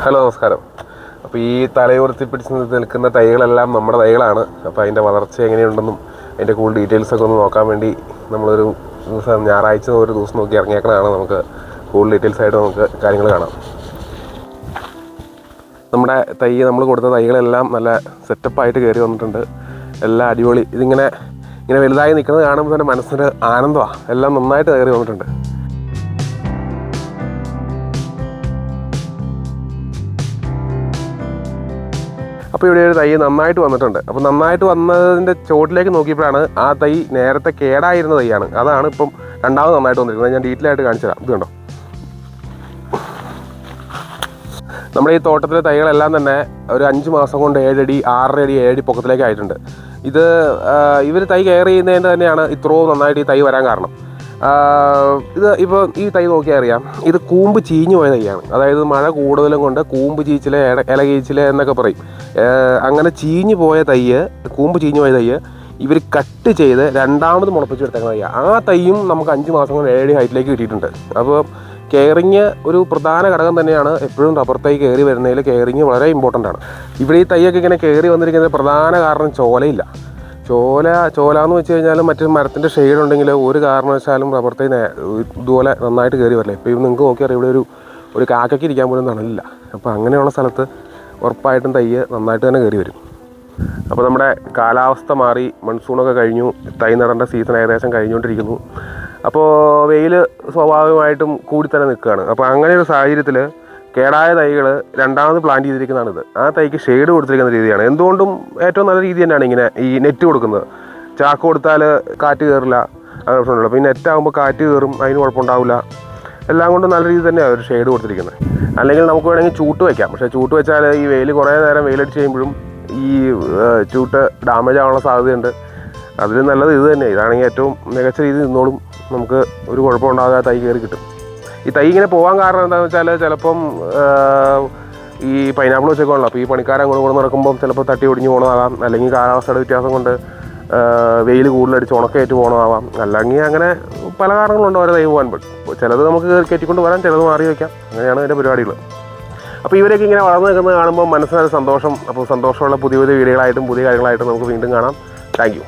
Hello നമസ്കാരം. അപ്പോൾ ഈ തലയുയർത്തി പിടിച്ച് നിൽക്കുന്ന തൈകളെല്ലാം നമ്മുടെ തൈകളാണ്. അപ്പോൾ അതിൻ്റെ വളർച്ച എങ്ങനെയുണ്ടെന്നും അതിൻ്റെ കൂടുതൽ ഡീറ്റെയിൽസൊക്കെ ഒന്ന് നോക്കാൻ വേണ്ടി നമ്മളൊരു ദിവസം ഞായറാഴ്ച ഒരു ദിവസം നോക്കി ഇറങ്ങിയേക്കണതാണ്. നമുക്ക് കൂടുതൽ ഡീറ്റെയിൽസായിട്ട് നമുക്ക് കാര്യങ്ങൾ കാണാം. നമ്മുടെ നമ്മൾ കൊടുത്ത തൈകളെല്ലാം നല്ല സെറ്റപ്പായിട്ട് കയറി വന്നിട്ടുണ്ട്. എല്ലാം അടിപൊളി. ഇങ്ങനെ വലുതായി നിൽക്കുന്നത് കാണുമ്പോൾ തന്നെ മനസ്സിന് ആനന്ദമാണ്. എല്ലാം നന്നായിട്ട് കയറി വന്നിട്ടുണ്ട്. അപ്പോൾ ഇവിടെ ഒരു തൈ നന്നായിട്ട് വന്നിട്ടുണ്ട്. അപ്പോൾ നന്നായിട്ട് വന്നതിൻ്റെ ചോട്ടിലേക്ക് നോക്കിയപ്പോഴാണ് ആ തൈ നേരത്തെ കേടായിരുന്ന തൈയാണ്. അതാണ് ഇപ്പം രണ്ടാമത് നന്നായിട്ട് വന്നിരിക്കുന്നത്. ഞാൻ ഡീറ്റെയിലായിട്ട് കാണിച്ചു തരാം. ഇത് കണ്ടോ, നമ്മുടെ ഈ തോട്ടത്തിലെ തൈകളെല്ലാം തന്നെ ഒരു 5 മാസം കൊണ്ട് 7 അടി 6 അടി 7 അടി പൊക്കത്തിലേക്ക് ആയിട്ടുണ്ട്. ഇവർ തൈ കെയർ ചെയ്യുന്നതിൻ്റെ തന്നെയാണ് ഇത്രയും നന്നായിട്ട് ഈ തൈ വരാൻ കാരണം. ഇത് ഇപ്പോൾ ഈ തൈ നോക്കിയാൽ അറിയാം, ഇത് കൂമ്പ് ചീഞ്ഞു പോയ തൈയാണ്. അതായത് മഴ കൂടുതലും കൊണ്ട് കൂമ്പ് ചീച്ചില് ഇല കീച്ചില് എന്നൊക്കെ പറയും. അങ്ങനെ ചീഞ്ഞു പോയ തൈ, കൂമ്പ് ചീഞ്ഞു പോയ തൈ ഇവർ കട്ട് ചെയ്ത് രണ്ടാമത് മുളപ്പിച്ചെടുത്തേക്കുന്ന തൈ. ആ തൈയും നമുക്ക് 5 മാസം കൊണ്ട് 7 അടി ഹൈറ്റിലേക്ക് കിട്ടിയിട്ടുണ്ട്. അപ്പോൾ കെയറിങ് ഒരു പ്രധാന ഘടകം തന്നെയാണ്. എപ്പോഴും റബ്ബർ തൈ കയറി വരുന്നതിൽ കെയറിങ് വളരെ ഇമ്പോർട്ടൻ്റ് ആണ്. ഇവിടെ ഈ തൈയൊക്കെ ഇങ്ങനെ കയറി വന്നിരിക്കുന്നതിന് പ്രധാന കാരണം ചോലയില്ല. ചോല എന്ന് വെച്ച് കഴിഞ്ഞാൽ മറ്റു മരത്തിൻ്റെ ഷെയ്ഡ് ഉണ്ടെങ്കിൽ ഒരു കാരണവശാലും റബ്ബർ തൈ ഇതുപോലെ നന്നായിട്ട് കയറി വരില്ല. ഇപ്പോൾ നിങ്ങൾക്ക് നോക്കിയാൽ ഇവിടെ ഒരു കാക്കയ്ക്ക് ഇരിക്കാൻ പോലും തണലില്ല. അപ്പോൾ അങ്ങനെയുള്ള സ്ഥലത്ത് ഉറപ്പായിട്ടും തൈ നന്നായിട്ട് തന്നെ കയറി വരും. അപ്പോൾ നമ്മുടെ കാലാവസ്ഥ മാറി, മൺസൂണൊക്കെ കഴിഞ്ഞു, തൈ നടേണ്ട സീസൺ ഏകദേശം കഴിഞ്ഞുകൊണ്ടിരിക്കുന്നു. അപ്പോൾ വെയിൽ സ്വാഭാവികമായിട്ടും കൂടി തന്നെ നിൽക്കുകയാണ്. അപ്പോൾ അങ്ങനെ ഒരു സാഹചര്യത്തിൽ കേടായ തൈകൾ രണ്ടാമത് പ്ലാന്റ് ചെയ്തിരിക്കുന്നതാണിത്. ആ തൈക്ക് ഷെയ്ഡ് കൊടുത്തിരിക്കുന്ന രീതിയാണ്. എന്തുകൊണ്ടും ഏറ്റവും നല്ല രീതി തന്നെയാണ് ഇങ്ങനെ ഈ നെറ്റ് കൊടുക്കുന്നത്. ചാക്ക് കൊടുത്താൽ കാറ്റ് കയറില്ല, അങ്ങനെ പ്രശ്നമുണ്ടല്ലോ. അപ്പോൾ ഈ നെറ്റാകുമ്പോൾ കാറ്റ് കയറും, അതിന് കുഴപ്പമുണ്ടാവില്ല. എല്ലാം കൊണ്ടും നല്ല രീതി തന്നെയാണ് ഒരു ഷെയ്ഡ് കൊടുത്തിരിക്കുന്നത്. അല്ലെങ്കിൽ നമുക്ക് വേണമെങ്കിൽ ചൂട്ട് വയ്ക്കാം. പക്ഷേ ചൂട്ട് വെച്ചാൽ ഈ വെയിൽ കുറേ നേരം വെയിലടിച്ച് കഴിയുമ്പോഴും ഈ ചൂട്ട് ഡാമേജ് ആവാനുള്ള സാധ്യതയുണ്ട്. അതിൽ നല്ലത് ഇത് തന്നെ. ഇതാണെങ്കിൽ ഏറ്റവും മികച്ച രീതി നിന്നോളും, നമുക്ക് ഒരു കുഴപ്പമുണ്ടാകാതെ തൈ കയറി കിട്ടും. ഈ തൈ ഇങ്ങനെ പോകാൻ കാരണം എന്താണെന്ന് വെച്ചാൽ ചിലപ്പം ഈ പൈനാപ്പിൾ വെച്ചൊക്കെ ഉള്ളൂ. അപ്പോൾ ഈ പണിക്കാരൻ അങ്ങോട്ട് നടക്കുമ്പോൾ ചിലപ്പോൾ തട്ടി ഒടിഞ്ഞ് പോകണമാകാം, അല്ലെങ്കിൽ കാലാവസ്ഥയുടെ വ്യത്യാസം കൊണ്ട് വെയിൽ കൂടുതലടിച്ച് ഉണക്കമായിട്ട് പോകണമാവാം, അല്ലെങ്കിൽ അങ്ങനെ പല കാരണങ്ങളുണ്ട് ഓരോ തൈ പോകാൻ. ചിലത് നമുക്ക് കയറ്റിക്കൊണ്ട് വരാം, ചിലത് മാറി വയ്ക്കാം. അങ്ങനെയാണ് അതിൻ്റെ പരിപാടികൾ. അപ്പോൾ ഇവരൊക്കെ ഇങ്ങനെ വളർന്നു നിൽക്കുന്നത് കാണുമ്പോൾ മനസ്സിനൊരു സന്തോഷം. അപ്പോൾ സന്തോഷമുള്ള പുതിയ വീഡിയോകളായിട്ടും പുതിയ കാര്യങ്ങളായിട്ടും നമുക്ക് വീണ്ടും കാണാം. Thank you.